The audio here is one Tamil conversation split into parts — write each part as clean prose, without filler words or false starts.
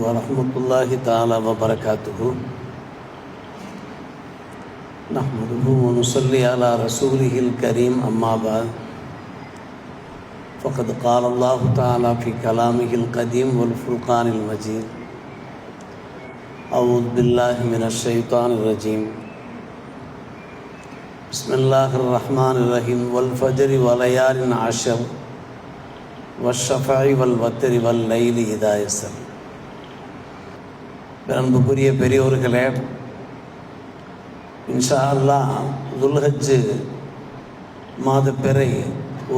வரஹ்மத்துல்லாஹி தஆலா வ பரகாத்துஹு. நஹ்மதுஹு வ நுஸல்லி அலா ரசூலிஹில் கரீம். அம்மா பஅத். ஃபகத் கால அல்லாஹு தஆலா ஃபி கலாமிஹில் கதீம் வல் ஃபுர்கானில் மஜீத். அஊது பில்லாஹி மினஷ் ஷைத்தானிர் ரஜீம். பிஸ்மில்லாஹிர் ரஹ்மானிர் ரஹீம். வல் ஃபஜ்ரி வ லயாலின் அஷ்ர் வஷ்ஷஃபஇ வல் வத்ரி வல் லைலி இதா யஸ்ர். அன்புக்குரிய பெரியோர்களே, இன்ஷா அல்லாஹ் துல்ஹஜ் மாத பிறை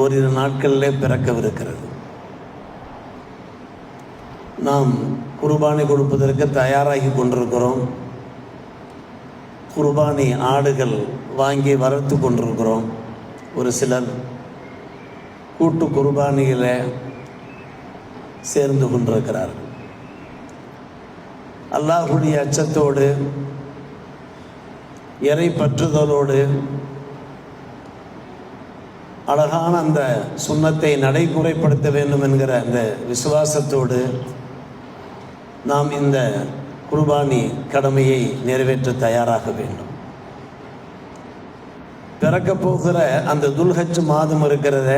ஓரிரு நாட்களிலே பிறக்கவிருக்கிறது. நாம் குர்பானி கொடுப்பதற்கு தயாராகி கொண்டிருக்கிறோம். குர்பானி ஆடுகள் வாங்கி வளர்த்து கொண்டிருக்கிறோம். ஒரு சிலர் கூட்டு குர்பானியில் சேர்ந்து கொண்டிருக்கிறார்கள். அல்லாஹுடைய அச்சத்தோடு இறை பற்றுதலோடு அழகான அந்த சுன்னத்தை நடைமுறைப்படுத்த வேண்டும் என்கிற அந்த விசுவாசத்தோடு நாம் இந்த குர்பானி கடமையை நிறைவேற்ற தயாராக வேண்டும். பிறக்கப் போகிற அந்த துல்ஹஜ் மாதம் இருக்கிறத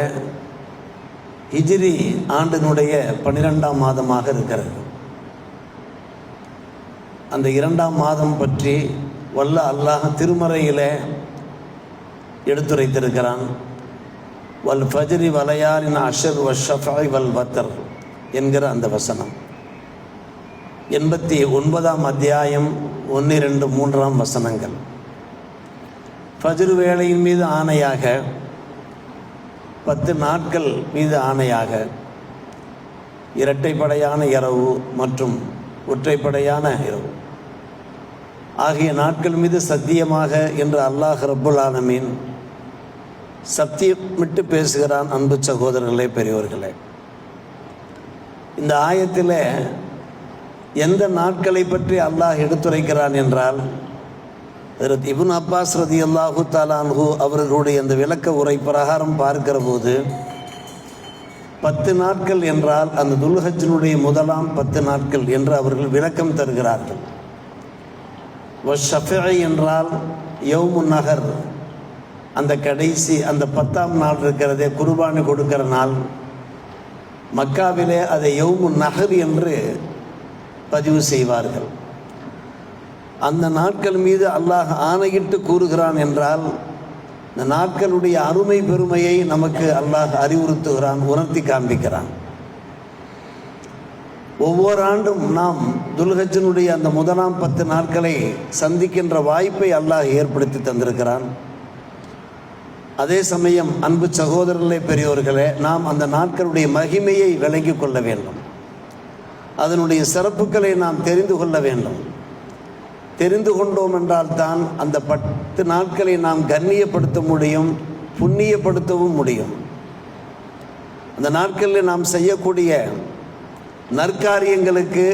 ஹிஜ்ரி ஆண்டினுடைய 12ஆம் மாதமாக இருக்கிறது. அந்த 2ஆம் மாதம் பற்றி வல்ல அல்லாஹ் திருமறையில் எடுத்துரைத்திருக்கிறான். வல் ஃபஜ்ரி வலயாலின் அஷ்ர் வஷ்ஷஃபஇ வல் வத்ர் என்கிற அந்த வசனம் 89ஆம் அத்தியாயம் 1, 2, 3 வசனங்கள். ஃபஜ்ர் வேளையின் மீது ஆணையாக, 10 நாட்கள் மீது ஆணையாக, இரட்டைப்படையான இரவு மற்றும் ஒற்றைப்படையான இரவு ஆகிய நாட்கள் மீது சத்தியமாக என்று அல்லாஹ் ரப்புல் ஆலமீன் சத்தியமிட்டு பேசுகிறான். அன்பு சகோதரர்களே, பெரியோர்களே, இந்த ஆயத்தில் எந்த நாட்களை பற்றி அல்லாஹ் எடுத்துரைக்கிறான் என்றால், ஹஜ்ரத் இப்னு அப்பாஸ் ரலியல்லாஹு தஆலா அன்ஹு அவர்களுடைய அந்த விளக்க உரை பிரகாரம் பார்க்கிற போது 10 நாட்கள் என்றால் அந்த துல்ஹஜ்னுடைய முதலாம் 10 நாட்கள் என்று அவர்கள் விளக்கம் தருகிறார்கள். வஷ்ஷஃபஇ என்றால் யௌமுன் நஹர், அந்த கடைசி அந்த 10ஆம் நாள் இருக்கிறதே குர்பானி கொடுக்கிற நாள். மக்காவிலே அதை யௌமுன் நஹர் என்று பதிவு செய்வார்கள். அந்த நாட்கள் மீது அல்லாஹ் ஆணையிட்டு கூறுகிறான் என்றால் இந்த நாட்களுடைய அருமை பெருமையை நமக்கு அல்லாஹ் அறிவுறுத்துகிறான், உணர்த்தி காண்பிக்கிறான். ஒவ்வொரு ஆண்டும் நாம் துல்ஹஜ்னுடைய அந்த முதலாம் 10 நாட்களை சந்திக்கின்ற வாய்ப்பை அல்லாஹ் ஏற்படுத்தி தந்திருக்கிறான். அதே சமயம் அன்பு சகோதரர்களே, பெரியோர்களே, நாம் அந்த நாட்களுடைய மகிமையை விளங்கி கொள்ள வேண்டும். அதனுடைய சிறப்புகளை நாம் தெரிந்து கொள்ள வேண்டும். தெரிந்து கொண்டோம் என்றால் தான் அந்த 10 நாட்களை நாம் கண்ணியப்படுத்த முடியும், புண்ணியப்படுத்தவும் முடியும். அந்த நாட்களில் நாம் செய்யக்கூடிய நற்காரியங்களுக்கு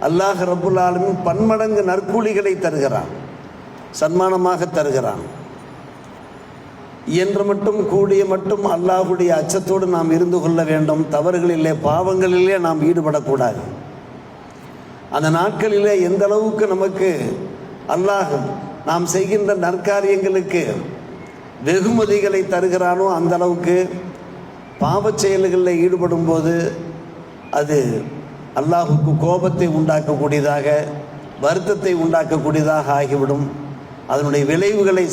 அல்லாஹ் ரப்புல் ஆலமீன் பன்மடங்கு நற்கூலிகளை தருகிறான், சன்மானமாக தருகிறான். இயன்ற மட்டும் கூடிய மட்டும் அல்லாஹுடைய அச்சத்தோடு நாம் இருந்து கொள்ள வேண்டும். தவறுகளிலே பாவங்களிலே நாம் ஈடுபடக்கூடாது. அந்த நாட்களிலே எந்த அளவுக்கு நமக்கு அல்லாஹ் நாம் செய்கின்ற நற்காரியங்களுக்கு வெகுமதிகளை தருகிறானோ அந்த அளவுக்கு பாவச் செயல்களில் ஈடுபடும் போது அது அல்லாஹுக்கு கோபத்தை உண்டாக்கக்கூடியதாக, வருத்தத்தை உண்டாக்கக்கூடியதாக ஆகிவிடும். அதனுடைய விளைவுகளை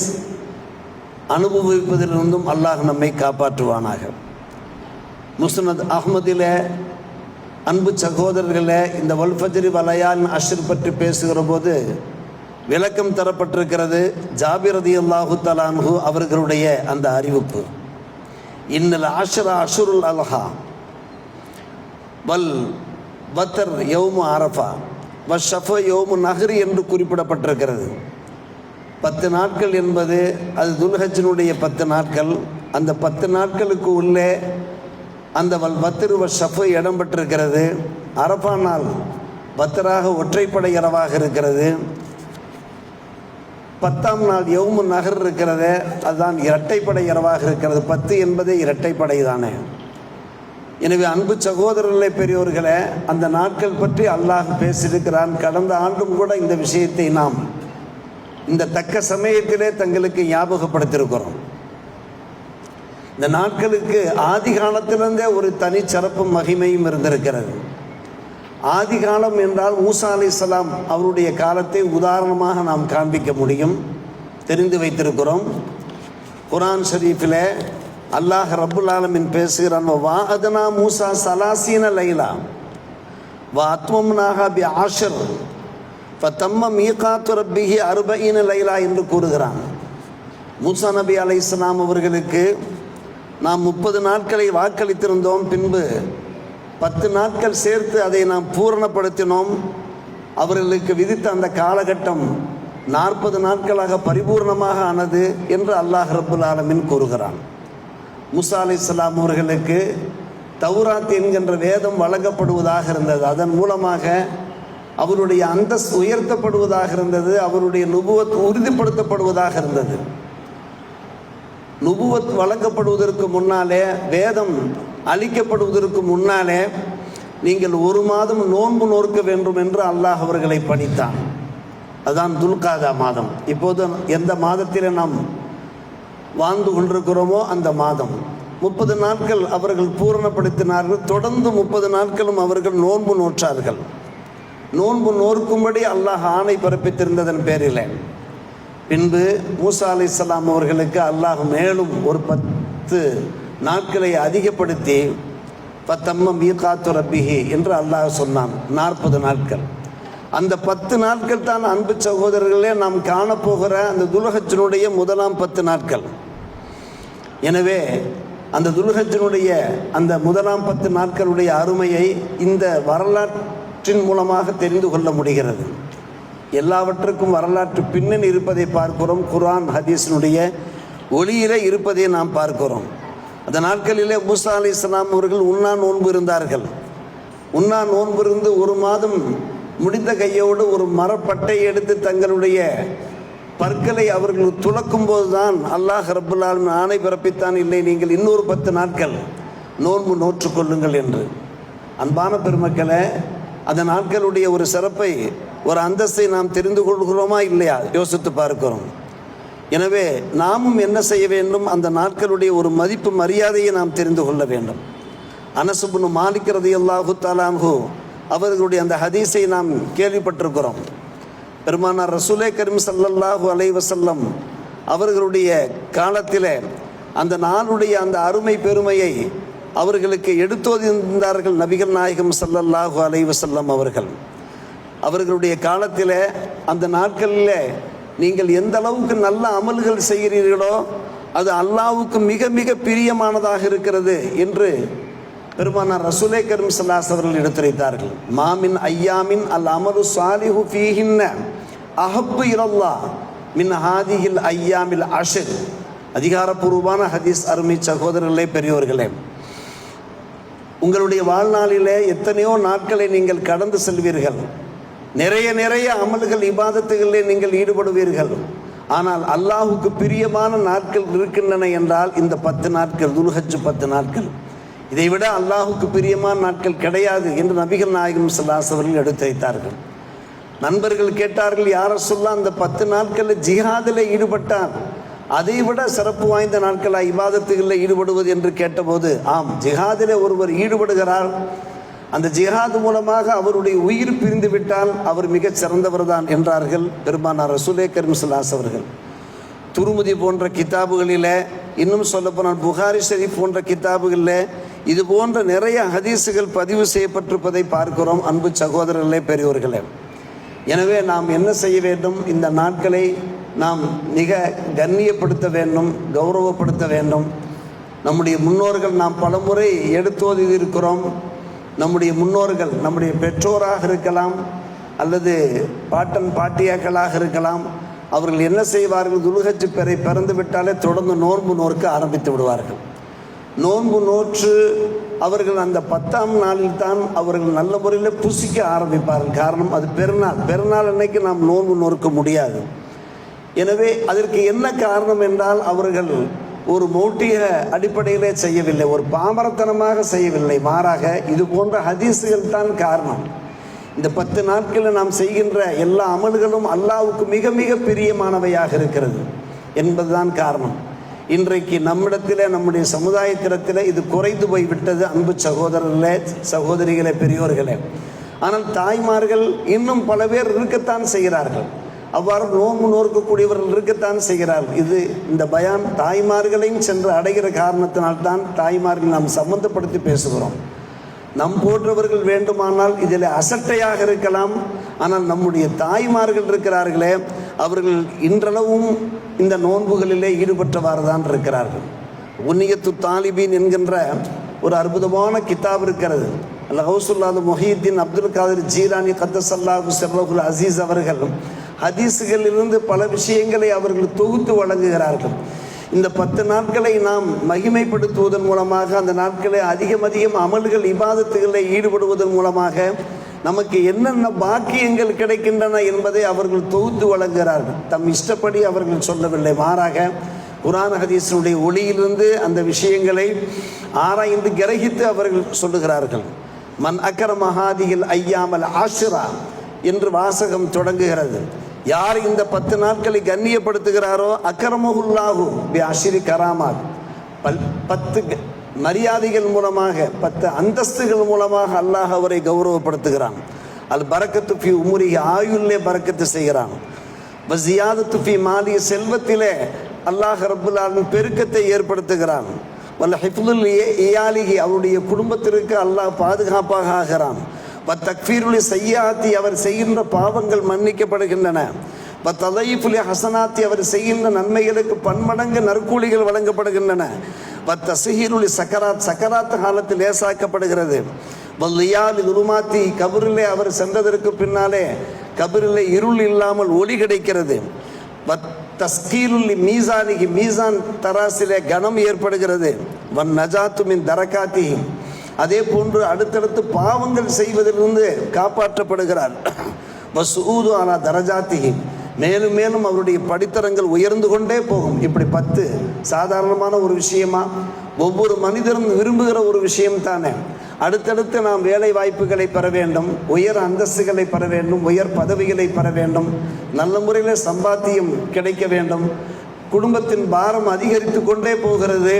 அனுபவிப்பதிலிருந்தும் அல்லாஹ் நம்மை காப்பாற்றுவானாக. முஸ்னத் அஹ்மதில் அன்பு சகோதரர்களே, இந்த வல் ஃபஜ்ரி வலயாலின் அஷ்ர் பற்றி பேசுகிற போது விளக்கம் தரப்பட்டிருக்கிறது. ஜாபிர் ரலியல்லாஹு தஆலா அன்ஹு அவர்களுடைய அந்த அறிவிப்பு, இன்னல் அஷ்ர அஷ்ருல் அல்ஹா வல் வத்ர் யௌமு அரஃபா வஷ்ஷஃப யௌமு நஹ்ரி என்று குறிப்பிடப்பட்டிருக்கிறது. 10 நாட்கள் என்பது அது துல்ஹஜ்னுடைய 10 நாட்கள். அந்த 10 நாட்களுக்கு உள்ளே அந்த வல் வத்ரு வஷ்ஷஃப் இடம் பெற்றிருக்கிறது. அரஃபா நாள் வத்ராக ஒற்றைப்படை இரவாக இருக்கிறது. 10ஆம் நாள் யௌமு நஹர் இருக்கிறது, அதுதான் இரட்டைப்படை இரவாக இருக்கிறது. 10 என்பது இரட்டைப்படை தானே. எனவே அன்பு சகோதரர்களே, பெரியோர்களே, அந்த நாட்கள் பற்றி அல்லாஹ் பேசியிருக்கிறான். கடந்த ஆண்டும் கூட இந்த விஷயத்தை நாம் இந்த தக்க சமயத்திலே தங்களுக்கு ஞாபகப்படுத்தியிருக்கிறோம். இந்த நாட்களுக்கு ஆதி காலத்திலிருந்தே ஒரு தனி சிறப்பும் மகிமையும் இருந்திருக்கிறது. ஆதி காலம் என்றால் மூசா அலைஹிஸ்ஸலாம் அவருடைய காலத்தை உதாரணமாக நாம் காண்பிக்க முடியும், தெரிந்து வைத்திருக்கிறோம். குர்ஆன் ஷரீஃபில் அல்லாஹ் ரப்புல் ஆலமீன் பேசுகிறான், வாஅத்னா மூசா ஸலாஸீன லைலா வ அத்மம்னாஹா பி ஆஷர் ஃபதம்ம மீகாத்து ரப்பிஹி 40 லைலா என்று கூறுகிறான். மூசா நபி அலைஹிஸ்ஸலாம் அவர்களுக்கு நாம் 30 நாட்களை வாக்களித்திருந்தோம். பின்பு 10 நாட்கள் சேர்த்து அதை நாம் பூரணப்படுத்தினோம். அவர்களுக்கு விதித்த அந்த காலகட்டம் 40 நாட்களாக பரிபூர்ணமாக ஆனது என்று அல்லாஹ் ரப்புல் ஆலமீன் கூறுகிறான். மூசா அலைஹிஸ்ஸலாம் அவர்களுக்கு தௌராத் என்கின்ற வேதம் வழங்கப்படுவதாக இருந்தது. அதன் மூலமாக அவருடைய அந்தஸ்து உயர்த்தப்படுவதாக இருந்தது. அவருடைய நுபுவத் உறுதிப்படுத்தப்படுவதாக இருந்தது. நுபுவத் வழங்கப்படுவதற்கு முன்னாலே, வேதம் அளிக்கப்படுவதற்கு முன்னாலே நீங்கள் 1 மாதம் நோன்பு நோற்க வேண்டும் என்று அல்லாஹ் அவர்களை பணித்தான். அதுதான் துல்காதா மாதம். இப்போது எந்த மாதத்திலே நாம் வாழ்ந்து கொண்டிருக்கிறோமோ அந்த மாதம் 30 நாட்கள் அவர்கள் பூரணப்படுத்தினார்கள். தொடர்ந்து 30 நாட்களும் அவர்கள் நோன்பு நோற்றார்கள். நோன்பு நோக்கும்படி அல்லாஹ் ஆணை பிறப்பித்திருந்ததன் பேரில் பின்பு மூசா அலைஹிஸ்ஸலாம் அவர்களுக்கு அல்லாஹ் மேலும் ஒரு 10 நாட்களை அதிகப்படுத்தி ஃபதம்ம மீகாத்து ரப்பிஹி என்று அல்லாஹ் சொன்னான். 40 நாட்கள். அந்த 10 நாட்கள் தான் அன்பு சகோதரர்களே நாம் காணப்போகிற அந்த துல்ஹஜ்ஜினுடைய முதலாம் 10 நாட்கள். எனவே அந்த துல்ஹஜ்ஜினுடைய அந்த முதலாம் 10 நாட்களுடைய அருமையை இந்த வரலாற்றின் மூலமாக தெரிந்து கொள்ள முடிகிறது. எல்லாவற்றுக்கும் வரலாற்று பின்னணி இருப்பதை பார்க்கிறோம். குர்ஆன் ஹதீஸினுடைய ஒளியிலே இருப்பதை நாம் பார்க்கிறோம். அந்த நாட்களிலே மூசா அலைஹிஸ்ஸலாம் அவர்கள் உண்ணா நோன்பு இருந்தார்கள். உண்ணா நோன்பு இருந்து 1 மாதம் முடிந்த கையோடு ஒரு மரப்பட்டை எடுத்து தங்களுடைய பற்களை அவர்கள் துளக்கும் போதுதான் அல்லாஹ் ரப்புல் ஆலமீன் ஆணை பிறப்பித்தான், இல்லை நீங்கள் இன்னொரு 10 நாட்கள் நோன்பு நோற்றுக்கொள்ளுங்கள் என்று. அன்பான பெருமக்களே, அந்த நாட்களுடைய ஒரு சிறப்பை, ஒரு அந்தஸ்தை நாம் தெரிந்து கொள்கிறோமா இல்லையா யோசித்து பார்க்கிறோம். எனவே நாமும் என்ன செய்ய வேண்டும்? அந்த நாட்களுடைய ஒரு மதிப்பு மரியாதையை நாம் தெரிந்து கொள்ள வேண்டும். அனஸ் இப்னு மாலிக் ரலியல்லாஹு தஆலா அன்ஹு அவர்களுடைய அந்த ஹதீஸை நாம் கேள்விப்பட்டிருக்கிறோம். பெருமானார் ரசூலே கரீம் ஸல்லல்லாஹு அலைஹி வஸல்லம் அவர்களுடைய காலத்தில் அந்த நாளுடைய அந்த அருமை பெருமையை அவர்களுக்கு எடுத்தோதியிருந்தார்கள் நபிகள் நாயகம் ஸல்லல்லாஹு அலைஹி வஸல்லம் அவர்கள். அவர்களுடைய காலத்தில் அந்த நாட்களில் நீங்கள் எந்த அளவுக்கு நல்ல அமல்கள் செய்கிறீர்களோ அது அல்லாஹ்வுக்கு மிக மிக பிரியமானதாக இருக்கிறது என்று பெருமானார் ரசூலே கரீம் ஸல்லல்லாஹு அலைஹி அவர்கள் எடுத்துரைத்தார்கள். மாமின் ஐயாமின் அல் அமலு சாலிஹு ஃபீஹின்ன அஹப்பு இலல்லாஹ் மின் ஹாதிஹில் ஐயாமில் அஷர். அதிகாரப்பூர்வமான ஹதீஸ். அருமை சகோதரர்களே, பெரியோர்களே, உங்களுடைய வாழ்நாளிலே எத்தனையோ நாட்களை நீங்கள் கடந்து செல்வீர்கள். நிறைய நிறைய அமல்கள் இபாதத்துகளிலே நீங்கள் ஈடுபடுவீர்கள். ஆனால் அல்லாஹுக்கு பிரியமான நாட்கள் இருக்கின்றன என்றால் இந்த 10 நாட்கள், துல்ஹஜ் 10 நாட்கள். இதைவிட அல்லாஹுக்கு பிரியமான நாட்கள் கிடையாது என்று நபிகள் நாயகம் ஸல்லல்லாஹு அலைஹி அவர்கள் எடுத்துரைத்தார்கள். நண்பர்கள் கேட்டார்கள், யார் ரசூலுல்லாஹ் அந்த 10 நாட்களில் ஜிஹாதில் ஈடுபட்டார், அதைவிட சிறப்பு வாய்ந்த நாட்களாக இபாதத்துகளில் ஈடுபடுவது என்று கேட்டபோது, ஆம், ஜிஹாதில் ஒருவர் ஈடுபடுகிறார், அந்த ஜிஹாது மூலமாக அவருடைய உயிர் பிரிந்து விட்டால் அவர் மிகச் சிறந்தவர் தான் என்றார்கள் பெருமானார் ரசூலே கரீம் ஸல்லல்லாஹு அலைஹி அவர்கள். துருமுதி போன்ற கிதாபுகளில், இன்னும் சொல்லப்போனால் புகாரி ஷரீஃப் போன்ற கிதாபுகளில் இது போன்ற நிறைய ஹதீஸுகள் பதிவு செய்யப்பட்டிருப்பதை பார்க்கிறோம். அன்பு சகோதரர்களே, பெரியோர்களே, எனவே நாம் என்ன செய்ய வேண்டும்? இந்த நாட்களை நாம் மிக கண்ணியப்படுத்த வேண்டும், கௌரவப்படுத்த வேண்டும். நம்முடைய முன்னோர்கள் நாம் பலமுறை எடுத்தோதி இருக்கிறோம். நம்முடைய முன்னோர்கள், நம்முடைய பெற்றோராக இருக்கலாம் அல்லது பாட்டன் பாட்டியாக்களாக இருக்கலாம், அவர்கள் என்ன செய்வார்கள்? துல்ஹஜ் பிறந்து விட்டாலே தொடர்ந்து நோன்பு நோற்க ஆரம்பித்து விடுவார்கள். நோன்பு நோற்று அவர்கள் அந்த 10ஆம் நாளில் தான் அவர்கள் நல்ல முறையில் புசிக்க ஆரம்பிப்பார்கள். காரணம், அது பெருநாள். பெருநாள் அன்னைக்கு நாம் நோன்பு நோற்க முடியாது. எனவே அதற்கு என்ன காரணம் என்றால், அவர்கள் ஒரு மௌட்டிக அடிப்படையிலே செய்யவில்லை, ஒரு பாமரத்தனமாக செய்யவில்லை. மாறாக இது போன்ற ஹதீஸுகள் தான் காரணம். இந்த 10 நாட்களில் நாம் செய்கின்ற எல்லா அமல்களும் அல்லாஹ்வுக்கு மிக மிக பிரியமானவையாக இருக்கிறது என்பதுதான் காரணம். இன்றைக்கு நம்மிடத்தில், நம்முடைய சமுதாயத்திடத்தில் இது குறைந்து போய்விட்டது. அன்பு சகோதரர்களே, சகோதரிகளே, பெரியோர்களே. ஆனால் தாய்மார்கள் இன்னும் பல பேர் இருக்கத்தான் செய்கிறார்கள். அவ்வாறு நோன்பு நோக்கக்கூடியவர்கள் இருக்கத்தான் செய்கிறார்கள். இந்த பயான் தாய்மார்களையும் சென்று அடைகிற காரணத்தினால்தான் தாய்மார்கள் நாம் சம்பந்தப்படுத்தி பேசுகிறோம். நம் போன்றவர்கள் வேண்டுமானால் இதில் அசட்டையாக இருக்கலாம். ஆனால் நம்முடைய தாய்மார்கள் இருக்கிறார்களே, அவர்கள் இன்றளவும் இந்த நோன்புகளிலே ஈடுபட்டவாறு தான் இருக்கிறார்கள். உன்னியத்து தாலிபீன் என்கின்ற ஒரு அற்புதமான கிதாப் இருக்கிறது. கௌசுல்லாஹ் முஹியுத்தீன் அப்துல் காதிர் ஜீலானி கத்தஸல்லாஹு சிர்ரஹுல் அசீஸ் அவர்கள் ஹதீஸுகளிலிருந்து பல விஷயங்களை அவர்கள் தொகுத்து வழங்குகிறார்கள். இந்த 10 நாட்களை நாம் மகிமைப்படுத்துவதன் மூலமாக, அந்த நாட்களை அதிகம் அமல்கள் இபாதத்துகளை ஈடுபடுவதன் மூலமாக நமக்கு என்னென்ன பாக்கியங்கள் கிடைக்கின்றன என்பதை அவர்கள் தொகுத்து வழங்குகிறார்கள். தம் இஷ்டப்படி அவர்கள் சொல்லவில்லை, மாறாக குர்ஆன் ஹதீஸுடைய ஒளியிலிருந்து அந்த விஷயங்களை ஆராய்ந்து கிரகித்து அவர்கள் சொல்லுகிறார்கள். மன் அக்ரம ஹாதிஹில் ஐயாமல் ஆஷிரா என்று வாசகம் தொடங்குகிறது. யார் இந்த 10 நாட்களை கண்ணியப்படுத்துகிறாரோ அக்ரமஹுல்லாஹு பி அஷ்ரி கராமாத், 10 மரியாதைகள் மூலமாக, 10 அந்தஸ்துகள் மூலமாக அல்லாஹ் அவரை கௌரவப்படுத்துகிறான். அல் பரக்கத்து ஃபி உமுரி, ஆயுள்லே பரக்கத்து செய்கிறான். வஸியாதத்து ஃபி மாலி, செல்வத்திலே அல்லாஹ் ரப்புல் ஆலமீன் பெருக்கத்தை ஏற்படுத்துகிறான். வல் ஹிஃப்துல் இயாலிஹி, அவருடைய குடும்பத்திற்கு அல்லாஹ் பாதுகாப்பாக ஆகிறான். தக்ஃபீருலி சய்யாத்தி, அவர் செய்கின்ற பாவங்கள் மன்னிக்கப்படுகின்றன. தலைஃபுலி ஹசனாத்தி, அவர் செய்கின்ற நன்மைகளுக்கு பன்மடங்கு நற்கூலிகள் வழங்கப்படுகின்றன. தஸ்ஹீருலி சக்கராத், சக்கராத் காலத்தில் லேசாக்கப்படுகிறது. வல்லியாலி துருமாத்தி, கபரிலே அவர் சென்றதற்கு பின்னாலே கபரிலே இருள் இல்லாமல் ஒளி கிடைக்கிறது. தஸ்கீலுல்லி மீசானிகி, மீசான் தராசிலே கனம் ஏற்படுகிறது. வன் நஜாத்து மின் தரகாத்தி, அதே போன்று அடுத்தடுத்து பாவங்கள் செய்வதிலிருந்து காப்பாற்றப்படுகிறார். வசூது ஆனா தரஜாத்திகி, மேலும் மேலும் அவருடைய படித்தரங்கள் உயர்ந்து கொண்டே போகும். இப்படி 10 சாதாரணமான ஒரு விஷயமா? ஒவ்வொரு மனிதரும் விரும்புகிற ஒரு விஷயம் தானே. அடுத்தடுத்து நாம் வேலை வாய்ப்புகளை பெற வேண்டும், உயர் அந்தஸ்துகளை பெற வேண்டும், உயர் பதவிகளை பெற வேண்டும், நல்ல முறையில் சம்பாத்தியம் கிடைக்க வேண்டும். குடும்பத்தின் பாரம் அதிகரித்து கொண்டே போகிறது.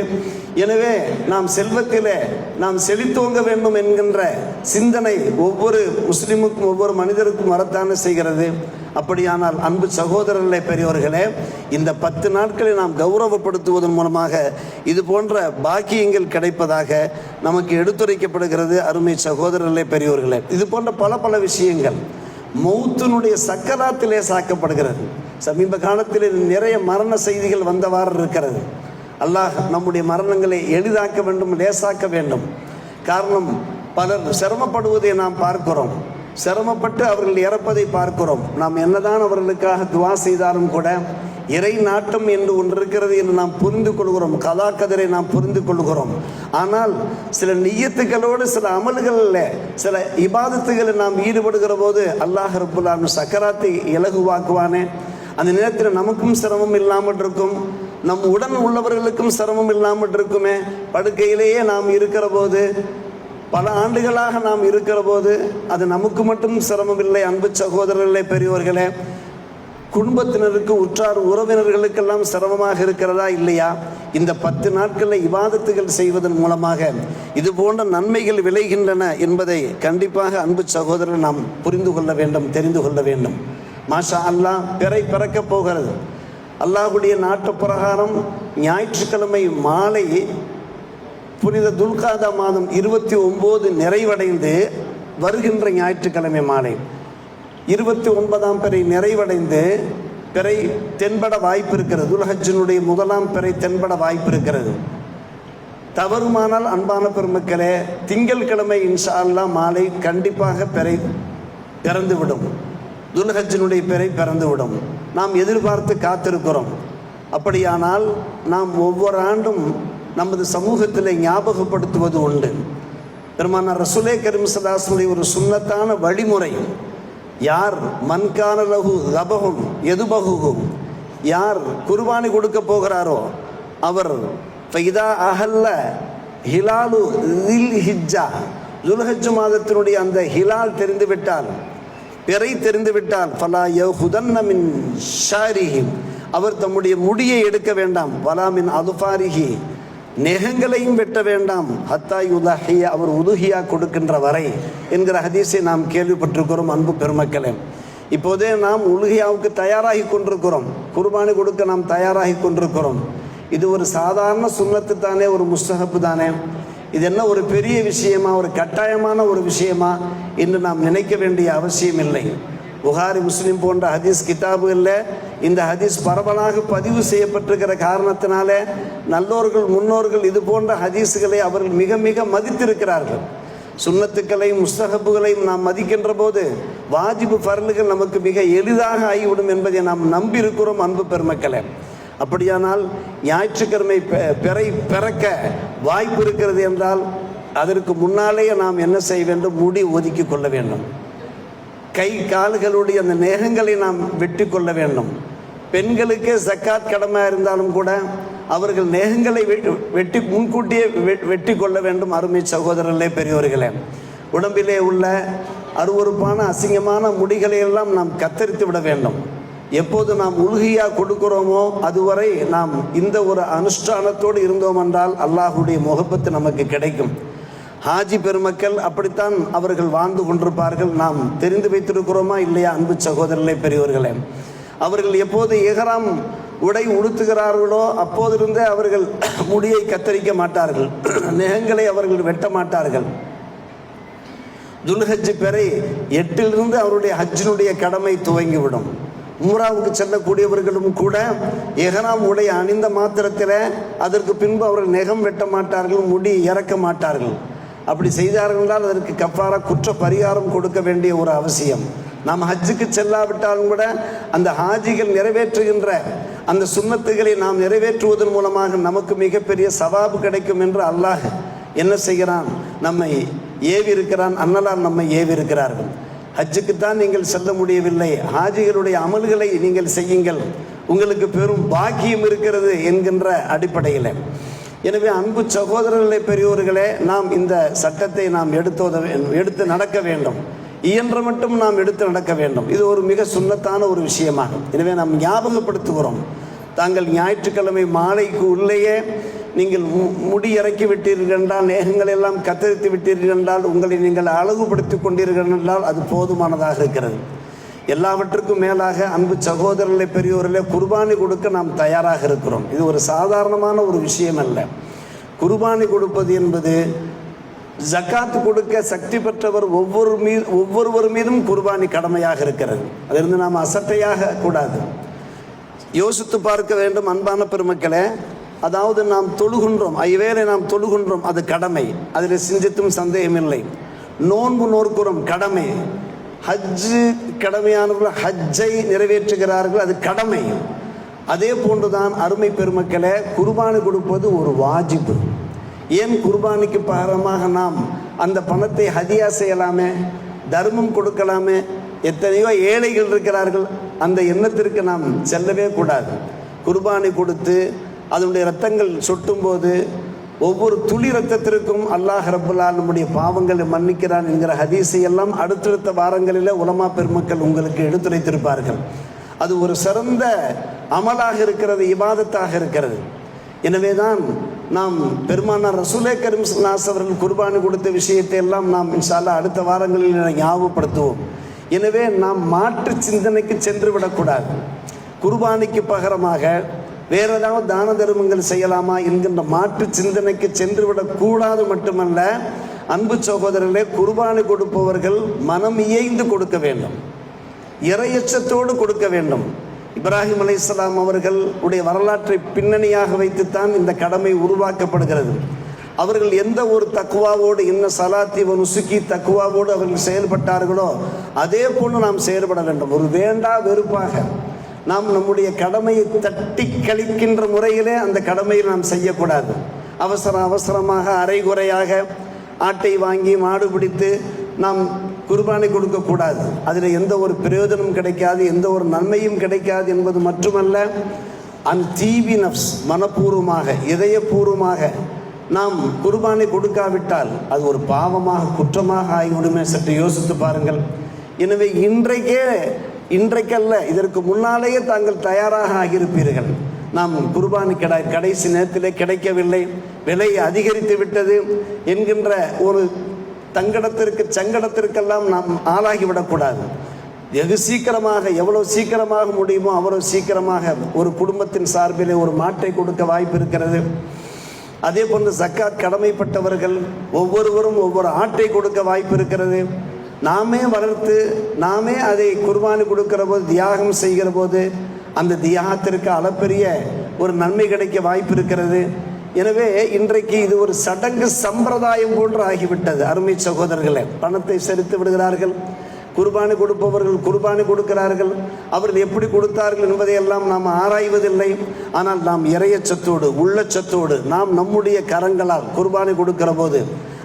எனவே நாம் செல்வத்திலே நாம் செழித்தோங்க வேண்டும் என்கின்ற சிந்தனை ஒவ்வொரு முஸ்லிமுக்கும், ஒவ்வொரு மனிதருக்கும் வரத்தானே செய்கிறது. அப்படியானால் அன்பு சகோதரர்களே, பெரியவர்களே, இந்த 10 நாட்களை நாம் கௌரவப்படுத்துவதன் மூலமாக இது போன்ற பாக்கியங்கள் கிடைப்பதாக நமக்கு எடுத்துரைக்கப்படுகிறது. அருமை சகோதரர்களே, பெரியவர்களே, இது போன்ற பல விஷயங்கள் மௌத்தினுடைய சக்கராத்திலே சாக்கப்படுகிறது. சமீப காலத்தில் நிறைய மரண செய்திகள் வந்தவாறு இருக்கிறது. அல்லாஹ் நம்முடைய மரணங்களை எளிதாக்க வேண்டும், லேசாக்க வேண்டும். காரணம், பலர் சிரமப்படுவதை நாம் பார்க்கிறோம். சிரமப்பட்டு அவர்கள் இறப்பதை பார்க்கிறோம். நாம் என்னதான் அவர்களுக்காக துவா செய்தாலும் கூட இறை நாட்டம் என்று ஒன்று இருக்கிறது என்று நாம் புரிந்து கொள்கிறோம். கதா கதிரை நாம் புரிந்து கொள்கிறோம். ஆனால் சில நிய்யத்துகளோடு, சில அமல்களில், சில இபாதத்துகளை நாம் ஈடுபடுகிற போது அல்லாஹ் ரப்புல் ஆலமீன் சக்கராத்தை இலகுவாக்குவானே. அந்த நேரத்தில் நமக்கும் சிரமம் இல்லாமல் இருக்கும், நம் உடன் உள்ளவர்களுக்கும் சிரமம் இல்லாமல் இருக்குமே. படுக்கையிலேயே நாம் இருக்கிற போது, பல ஆண்டுகளாக நாம் இருக்கிற போது அது நமக்கு மட்டும் சிரமம் இல்லை. அன்பு சகோதரர்களே, பெரியோர்களே, குடும்பத்தினருக்கு, உற்றார் உறவினர்களுக்கெல்லாம் சிரமமாக இருக்கிறதா இல்லையா? இந்த 10 நாட்களில் இபாதத்துகள் செய்வதன் மூலமாக இது போன்ற நன்மைகள் விளைகின்றன என்பதை கண்டிப்பாக அன்பு சகோதரர் நாம் புரிந்து கொள்ள வேண்டும், தெரிந்து கொள்ள வேண்டும். மாஷா அல்லாஹ், பிறை பிறக்கப் போகிறது. அல்லாஹுடைய நாட்டு பிரகாரம் ஞாயிற்றுக்கிழமை மாலை புனித துல்காதா மாதம் 29 நிறைவடைந்து வருகின்ற ஞாயிற்றுக்கிழமை மாலை 29ஆம் பிறை நிறைவடைந்து பிறை தென்பட வாய்ப்பு இருக்கிறது. துல்ஹஜ்ஜினுடைய 1ஆம் பிறை தென்பட வாய்ப்பு இருக்கிறது. தவறுமானால் அன்பான பெருமக்களே, திங்கட்கிழமை இன்ஷா அல்லாஹ் மாலை கண்டிப்பாக பிறை பிறந்துவிடும். துல்ஹஜ்ஜினுடைய பிறை பிறந்துவிடும். நாம் எதிர்பார்த்து காத்திருக்கிறோம். அப்படியானால் நாம் ஒவ்வொரு ஆண்டும் நமது சமூகத்தில் ஞாபகப்படுத்துவது உண்டு. பெருமானார் ரசூலே கரீம் ஸல்லல்லாஹு அலைஹி வஸல்லம் ஒரு சுன்னத்தான வழிமுறை. யார் மன்கான லஹு தபஹும் எதுபஹுஹு, யார் குர்பானி கொடுக்க போகிறாரோ அவர் ஃபைதா அஹல்ல ஹிலாலு தில் ஹிஜ்ஜா, துல்ஹஜ் மாதத்தினுடைய அந்த ஹிலால் தெரிந்துவிட்டால், பிறை தெரிந்துவிட்டால், ஃபலா யஹுதன்ன மின் ஷாரிஹி, அவர் தம்முடைய முடியை எடுக்க வேண்டாம், வலா மின் அதுஃபாரிஹி, நெகங்களையும் வெட்ட வேண்டாம், ஹத்தா யுலஹிய, அவர் உதுஹியா கொடுக்கின்ற வரை என்கிற ஹதீஸை நாம் கேள்விப்பட்டிருக்கிறோம். அன்பு பெருமக்களே, இப்போதே நாம் உலுஹியாவுக்கு தயாராகி கொண்டிருக்கிறோம், குர்பானி கொடுக்க நாம் தயாராகி கொண்டிருக்கிறோம். இது ஒரு சாதாரண சுன்னத்து தானே, ஒரு முஸ்தஹப் தானே, இது என்ன ஒரு பெரிய விஷயமா, ஒரு கட்டாயமான ஒரு விஷயமா என்று நாம் நினைக்க வேண்டிய அவசியம் இல்லை. புகாரி, முஸ்லிம் போன்ற ஹதீஸ் கிதாபுகளில் இந்த ஹதீஸ் பரவலாக பதிவு செய்யப்பட்டிருக்கிற காரணத்தினாலே நல்லோர்கள் முன்னோர்கள் இது போன்ற ஹதீஸுகளை அவர்கள் மிக மிக மதித்திருக்கிறார்கள். சுன்னத்துக்களையும் முஸ்தஹப்புகளையும் நாம் மதிக்கின்ற போது வாஜிபு ஃபர்லுகள் நமக்கு மிக எளிதாக ஆகிவிடும் என்பதை நாம் நம்பி இருக்கிறோம். அன்பு பெருமக்களே, அப்படியானால் ஞாயிற்றுக்கிழமை பிறக்க வாய்ப்பு இருக்கிறது என்றால் அதற்கு முன்னாலேயே நாம் என்ன செய்ய வேண்டும்? முடி ஒதுக்கி கொள்ள வேண்டும். கை கால்களுடைய அந்த நெகங்களை நாம் வெட்டி கொள்ள வேண்டும். பெண்களுக்கு ஜக்காத் கடமை இருந்தாலும் கூட அவர்கள் நெகங்களை வெட்டி முன்கூட்டியே வெட்டி கொள்ள வேண்டும். அருமை சகோதரர்களே, பெரியோர்களே, உடம்பிலே உள்ள அருவருப்பான அசிங்கமான முடிகளை எல்லாம் நாம் கத்தரித்து விட வேண்டும். எப்போது நாம் உலுஹியா கொடுக்கிறோமோ அதுவரை நாம் இந்த ஒரு அனுஷ்டானத்தோடு இருந்தோம் என்றால் அல்லாஹுடைய முகப்பத்து நமக்கு கிடைக்கும். ஹாஜி பெருமக்கள் அப்படித்தான் அவர்கள் வாழ்ந்து கொண்டிருப்பார்கள். நாம் தெரிந்து வைத்திருக்கிறோமா இல்லையா? அன்பு சகோதரர்களே, பெரியவர்களே, அவர்கள் எப்போது இஹ்ராம் உடை உடுத்துகிறார்களோ அப்போதிருந்தே அவர்கள் முடியை கத்தரிக்க மாட்டார்கள், நெகங்களை அவர்கள் வெட்ட மாட்டார்கள். துல்ஹஜ் பிறை 8 அவருடைய ஹஜ்ஜினுடைய கடமை துவங்கிவிடும். உம்ராவுக்கு செல்லக்கூடியவர்களும் கூட இஹ்ராம் உடை அணிந்த மாத்திரத்தில் அதற்கு பின்பு அவர்கள் நெகம் வெட்ட மாட்டார்கள், முடி இறக்க மாட்டார்கள். அப்படி செய்தார்கள் என்றால் அதற்கு கஃபாரா, குற்ற பரிகாரம் கொடுக்க வேண்டிய ஒரு அவசியம். நாம் ஹஜ்ஜுக்கு செல்லாவிட்டாலும் கூட அந்த ஹாஜிகள் நிறைவேற்றுகின்ற அந்த சுன்னத்துகளை நாம் நிறைவேற்றுவதன் மூலமாக நமக்கு மிகப்பெரிய சவாபு கிடைக்கும் என்று அல்லாஹ் என்ன செய்கிறான்? நம்மை ஏவி இருக்கிறான். அன்னலால் நம்மை ஏவி இருக்கிறார்கள். ஹஜ்ஜுக்குத்தான் நீங்கள் செல்ல முடியவில்லை, ஹாஜிகளுடைய அமல்களை நீங்கள் செய்யுங்கள், உங்களுக்கு பெரும் பாக்கியம் இருக்கிறது என்கின்ற அடிப்படையில். எனவே அன்பு சகோதரர்களே, பெரியோர்களே, நாம் இந்த சட்டத்தை நாம் எடுத்து நடக்க வேண்டும். இயன்ற மட்டும் நாம் எடுத்து நடக்க வேண்டும். இது ஒரு மிக சுன்னத்தான ஒரு விஷயமாகும். எனவே நாம் ஞாபகப்படுத்துகிறோம். தாங்கள் ஞாயிற்றுக்கிழமை மாலைக்கு உள்ளேயே நீங்கள் முடி இறக்கி விட்டீர்கள் என்றால், நேகங்கள் எல்லாம் கத்தரித்து விட்டீர்கள் என்றால், உங்களை நீங்கள் அழகுபடுத்தி கொண்டீர்கள் என்றால் அது போதுமானதாக இருக்கிறது. எல்லாவற்றுக்கும் மேலாக அன்பு சகோதரர்களே, பெரியோர்களே, குர்பானி கொடுக்க நாம் தயாராக இருக்கிறோம். இது ஒரு சாதாரணமான ஒரு விஷயம் அல்ல. குர்பானி கொடுப்பது என்பது ஜக்காத்து கொடுக்க சக்தி பெற்றவர் ஒவ்வொருவர் மீதும் குர்பானி கடமையாக இருக்கிறது. அதிலிருந்து நாம் அசட்டையாக கூடாது. யோசித்து பார்க்க வேண்டும். அன்பான பெருமக்களே, அதாவது நாம் தொழுகின்றோம், ஐவேளை நாம் தொழுகின்றோம், அது கடமை, அதில் சிந்தித்தும் சந்தேகமில்லை. நோன்பு நோக்கிறோம், கடமை. ஹஜ்ஜு கடமையானவர்கள் ஹஜ்ஜை நிறைவேற்றுகிறார்கள், அது கடமை. அதே போன்றுதான் அருமை பெருமக்களே, குர்பானி கொடுப்பது ஒரு வாஜிபு. ஏன் குர்பானிக்கு பகரமாக நாம் அந்த பணத்தை ஹதியா செய்யலாமே, தர்மம் கொடுக்கலாமே? எத்தனையோ ஏழைகள் இருக்கிறார்கள், அந்த எண்ணத்திற்கு நாம் செல்லவே கூடாது. குர்பானி கொடுத்து அதனுடைய இரத்தங்கள் சொட்டும் போது ஒவ்வொரு துளி இரத்தத்திற்கும் அல்லாஹ் ரப்பல் ஆலமீன் நம்முடைய பாவங்களை மன்னிக்கிறான் என்கிற ஹதீஸை எல்லாம் அடுத்தடுத்த வாரங்களில் உலமா பெருமக்கள் உங்களுக்கு எடுத்துரைத்திருப்பார்கள். அது ஒரு சிறந்த அமலாக இருக்கிறது, இபாதத்தாக இருக்கிறது. எனவே தான் நாம் பெருமானார் ரசூலே கரீம் ஸல்லல்லாஹு அலைஹி வஸல்லம் குர்பானி கொடுத்த விஷயத்தை எல்லாம் நாம் இன்ஷா அல்லாஹ் அடுத்த வாரங்களில் ஞாபகப்படுத்துவோம். எனவே நாம் மாற்று சிந்தனைக்கு சென்று விடக்கூடாது. குர்பானிக்கு பகரமாக வேறு ஏதாவது தான தர்மங்கள் செய்யலாமா என்கின்ற மாற்று சிந்தனைக்கு சென்று விடக்கூடாது. மட்டுமல்ல, அன்பு சகோதரர்களே, குர்பானி கொடுப்பவர்கள் மனம் இயைந்து கொடுக்க வேண்டும், இறையச்சத்தோடு கொடுக்க வேண்டும். இப்ராஹிம் அலைஹிஸ்ஸலாம் அவர்கள் உடைய வரலாற்றை பின்னணியாக வைத்துத்தான் இந்த கடமை உருவாக்கப்படுகிறது. அவர்கள் எந்த ஒரு தக்குவாவோடு, இன்ன சலாத்தி நுசுக்கி தக்குவாவோடு அவர்கள் செயல்பட்டார்களோ அதே போன்று நாம் செயல்பட வேண்டும். ஒரு வேண்டா வெறுப்பாக நாம் நம்முடைய கடமையை தட்டி கழிக்கின்ற முறையிலே அந்த கடமையை நாம் செய்யக்கூடாது. அவசரமாக அரைகுறையாக ஆட்டை வாங்கி மாடு பிடித்து நாம் குர்பானி கொடுக்கக்கூடாது. அதில் எந்த ஒரு பிரயோஜனம் கிடைக்காது, எந்த ஒரு நன்மையும் கிடைக்காது என்பது மட்டுமல்ல, அந்த தீவி நஃப்ஸ் மனப்பூர்வமாக இதயபூர்வமாக நாம் குர்பானை கொடுக்காவிட்டால் அது ஒரு பாவமாக குற்றமாக ஆகிவிடுமே. சற்று யோசித்து பாருங்கள். எனவே இன்றைக்கல்ல இதற்கு முன்னாலேயே தாங்கள் தயாராக ஆகியிருப்பீர்கள். நாம் குர்பானி கடைசி நேரத்தில் கிடைக்கவில்லை, விலை அதிகரித்து விட்டது என்கின்ற ஒரு சங்கடத்திற்கெல்லாம் நாம் ஆளாகிவிடக்கூடாது. எவ்வளவு சீக்கிரமாக முடியுமோ அவ்வளவு சீக்கிரமாக ஒரு குடும்பத்தின் சார்பிலே ஒரு மாட்டை கொடுக்க வாய்ப்பு இருக்கிறது. அதே போன்று ஜக்காத் கடமைப்பட்டவர்கள் ஒவ்வொருவரும் ஒவ்வொரு ஆட்டை கொடுக்க வாய்ப்பு இருக்கிறது. நாமே வளர்த்து நாமே அதை குர்பானி கொடுக்கிற போது, தியாகம் செய்கிற போது அந்த தியாகத்திற்கு அளப்பெரிய ஒரு நன்மை கிடைக்க வாய்ப்பு இருக்கிறது. எனவே இன்றைக்கு இது ஒரு சடங்கு சம்பிரதாயம் போன்று ஆகிவிட்டது. அருமை சகோதரர்களே, பணத்தை செலுத்தி விடுகிறார்கள், குர்பானி கொடுப்பவர்கள் குர்பானி கொடுக்கிறார்கள். அவர்கள் எப்படி கொடுத்தார்கள் என்பதையெல்லாம் நாம் ஆராய்வதில்லை. ஆனால் நாம் இறையச்சத்தோடு உள்ளச்சத்தோடு நாம் நம்முடைய கரங்களால் குர்பானி கொடுக்கிற போது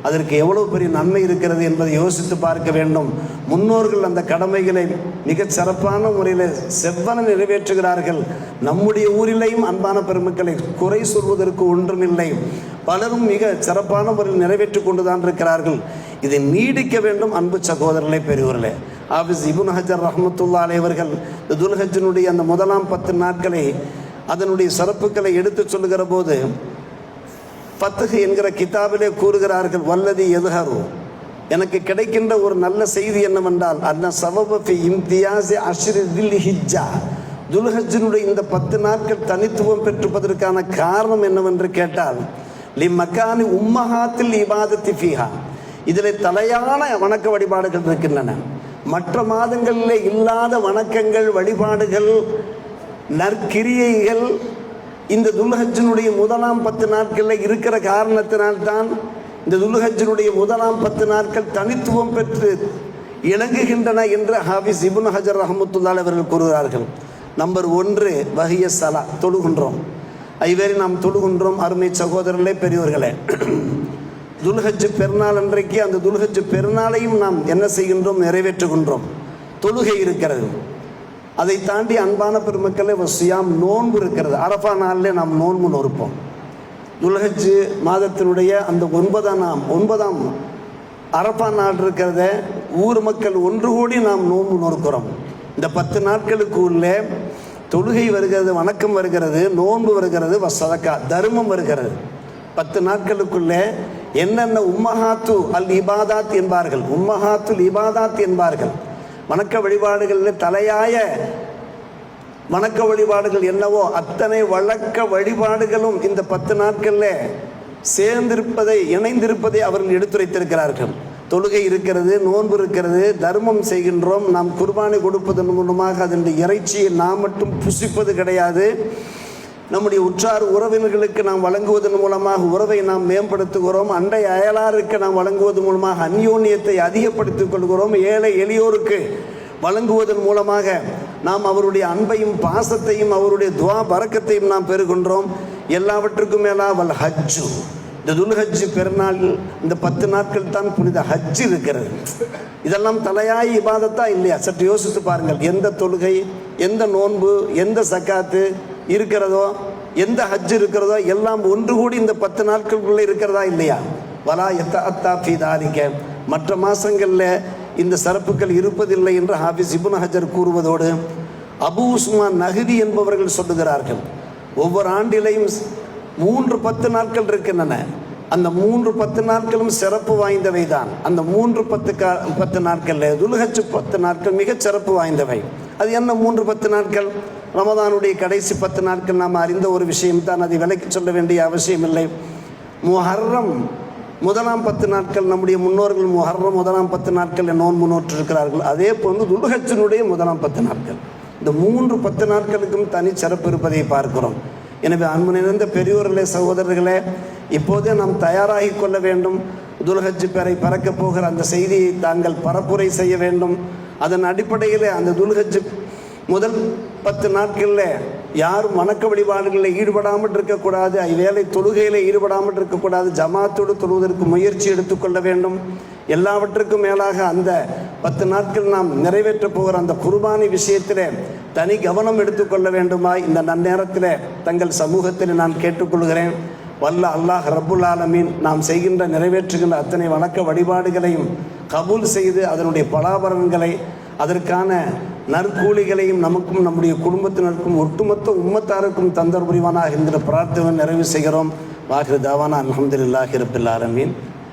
அதற்கு எவ்வளவு பெரிய நன்மை இருக்கிறது என்பதை யோசித்து பார்க்க வேண்டும். முன்னோர்கள் அந்த கடமைகளை மிகச் சிறப்பான முறையில் செவ்வன நிறைவேற்றுகிறார்கள். நம்முடைய ஊரிலேயும் அன்பான பெருமக்களை குறை சொல்வதற்கு ஒன்றுமில்லை. பலரும் மிக சிறப்பான முறையில் நிறைவேற்றி கொண்டுதான் இருக்கிறார்கள். இதை நீடிக்க வேண்டும். அன்பு சகோதரர்களே, பெரியவர்களே, ஹாஃபிஸ் இப்னு ஹஜர் ரஹ்மத்துல்லாஹி அலைஹி அவர்கள் துல்ஹஜ்ஜினுடைய அந்த முதலாம் 10 நாட்களை அதனுடைய சிறப்புகளை எடுத்து சொல்லுகிற போது ஃபத்ஹ் என்கிற கிதாபிலே கூறுகிறார்கள், வல்லதி எதுஹரு, எனக்கு கிடைக்கின்ற ஒரு நல்ல செய்தி என்னவென்றால் அன்ன சபப ஃபி இம்தியாஸி அஷ்ரி தில் ஹிஜ்ஜா, துல்ஹஜ்ஜினுடைய இந்த 10 நாட்கள் தனித்துவம் பெற்றுப்பதற்கான காரணம் என்னவென்று கேட்டால் லி மக்கானி உம்மஹாத்தில் இபாதத்தி ஃபீஹா, இதில் தலையான வணக்க வழிபாடுகள் இருக்கின்றன. மற்ற மாதங்களிலே இல்லாத வணக்கங்கள், வழிபாடுகள், நற்கிரியைகள் இந்த துல்ஹஜ்ஜினுடைய முதலாம் 10 நாட்களில் இருக்கிற காரணத்தினால்தான் இந்த துல்ஹஜ்ஜினுடைய முதலாம் 10 நாட்கள் தனித்துவம் பெற்று இணங்குகின்றன என்று ஹாஃபிஸ் இப்னு ஹஜர் ரஹ்மத்துல்லாஹி அவர்கள் கூறுகிறார்கள். நம்பர் 1 வஹிய ஸலா, தொழுகின்றோம். ஐவேறி நாம் தொழுகின்றோம். அருமை சகோதரர்களே, பெரியோர்களே, துல்ஹஜ் பெருநாள் அன்றைக்கு அந்த துல்ஹஜ் பெருநாளையும் நாம் என்ன செய்கின்றோம்? நிறைவேற்றுகின்றோம். தொழுகை இருக்கிறது. அதை தாண்டி அன்பான பெருமக்களே, சியாம், நோன்பு இருக்கிறது. அரஃபா நாளில் நாம் நோன்பு நோற்போம். துல்ஹஜ் மாதத்தினுடைய அந்த 9ஆம் அரஃபா நாள் இருக்கிறத ஊர் மக்கள் ஒன்று கூடி நாம் நோன்பு நோக்கிறோம். இந்த 10 நாட்களுக்கு உள்ளே தொழுகை வருகிறது, வணக்கம் வருகிறது, நோன்பு வருகிறது, சதக்கா தர்மம் வருகிறது. 10 நாட்களுக்குள்ளே என்னென்ன உம்மஹாத்து அல் இபாதாத் என்பார்கள், உம்மஹாத்துல் இபாதாத் என்பார்கள். வணக்க வழிபாடுகளில் தலையாய வணக்க வழிபாடுகள் என்னவோ அத்தனை வழக்க வழிபாடுகளும் இந்த 10 நாட்களில் சேர்ந்திருப்பதை, இணைந்திருப்பதை அவர்கள் எடுத்துரைத்திருக்கிறார்கள். தொழுகை இருக்கிறது, நோன்பு இருக்கிறது, தர்மம் செய்கின்றோம். நாம் குர்பானை கொடுப்பதன் மூலமாக அதனுடைய இறைச்சியை நாம் மட்டும் புசிப்பது கிடையாது. நம்முடைய உற்றார் உறவினர்களுக்கு நாம் வழங்குவதன் மூலமாக உறவை நாம் மேம்படுத்துகிறோம். அண்டை அயலாருக்கு நாம் வழங்குவதன் மூலமாக அந்யோன்யத்தை அதிகப்படுத்திக் கொள்கிறோம். ஏழை எளியோருக்கு வழங்குவதன் மூலமாக நாம் அவருடைய அன்பையும் பாசத்தையும் அவருடைய துவா பரக்கத்தையும் நாம் பெறுகின்றோம். எல்லாவற்றுக்கும் மேலாவல் ஹஜ்ஜு, இந்த துல்ஹஜ் பெருநாள் இந்த 10 நாட்கள் தான் புனித ஹஜ் இருக்கிறது. இதெல்லாம் தலையாய இபாதத்தா இல்லையா? சற்று யோசித்து பாருங்கள். எந்த தொழுகை, எந்த நோன்பு, எந்த சக்காத்து இருக்கிறதோ, எந்த ஹஜ் இருக்கிறதோ எல்லாம் ஒன்று கூடி இந்த 10 நாட்களுக்குள்ளே இருக்கிறதா இல்லையா? வலா யத்தஅத்தா ஃபீ தாலிக, மற்ற மாதங்களில் இந்த சிறப்புகள் இருப்பதில்லை என்று ஹாஃபிஸ் இப்னு ஹஜர் கூறுவதோடு அபு உஸ்மான் நஹ்தி என்பவர்கள் சொல்லுகிறார்கள், ஒவ்வொரு ஆண்டிலையும் 3 10 நாட்கள் இருக்கின்றன. அந்த 3 10 நாட்களும் சிறப்பு வாய்ந்தவை தான். அந்த 3 10 நாட்களில் துல்ஹஜ் 10 நாட்கள் மிகச் சிறப்பு வாய்ந்தவை. அது என்ன 3 10 நாட்கள்? ரமதானுடைய கடைசி 10 நாட்கள் நாம் அறிந்த ஒரு விஷயம்தான், அதை விலைக்கு சொல்ல வேண்டிய அவசியம் இல்லை. முஹர்ரம் முதலாம் 10 நாட்கள், நம்முடைய முன்னோர்கள் முஹர்ரம் முதலாம் 10 நாட்களில் நோன்பு நோற்றிருக்கிறார்கள். அதே போன்று துல்ஹஜ்ஜினுடைய முதலாம் 10 நாட்கள். இந்த 3 10 நாட்களுக்கும் தனி சிறப்பு இருப்பதை பார்க்கிறோம். எனவே அன்பு நிறைந்த பெரியோர்களே, சகோதரர்களே, இப்போதே நாம் தயாராகி கொள்ள வேண்டும். துல்ஹஜ் பெறை பறக்கப் போகிற அந்த செய்தியை தாங்கள் பரப்புரை செய்ய வேண்டும். அதன் அடிப்படையில் அந்த துல்ஹஜ் முதல் 10 நாட்களில் யாரும் வணக்க வழிபாடுகளில் ஈடுபடாமல் இருக்கக்கூடாது. வேலை தொழுகையில் ஈடுபடாமல் இருக்கக்கூடாது. ஜமாத்தோடு தொழுவதற்கு முயற்சி எடுத்துக்கொள்ள வேண்டும். எல்லாவற்றுக்கும் மேலாக அந்த 10 நாட்கள் நாம் நிறைவேற்ற போகிற அந்த குர்பானி விஷயத்திலே தனி கவனம் எடுத்துக்கொள்ள வேண்டுமாய் இந்த நன்னேரத்தில் தங்கள் சமூகத்தில் நான் கேட்டுக்கொள்கிறேன். வல்ல அல்லாஹ் ரப்புல் ஆலமீன் நாம் செய்கின்ற நிறைவேற்றுகின்ற அத்தனை வணக்க வழிபாடுகளையும் கபூல் செய்து அதனுடைய பலாபலன்களை அதற்கான நற்கூலிகளையும் நமக்கும் நம்முடைய குடும்பத்தினருக்கும் ஒட்டுமொத்த உம்மத்தாருக்கும் தந்தர் புரிவானாக என்கிற பிரார்த்தனை நிறைவு செய்கிறோம். வாஹிரு தாவானா அல்ஹம்துலில்லாஹி ரப்பில் ஆலமீன்.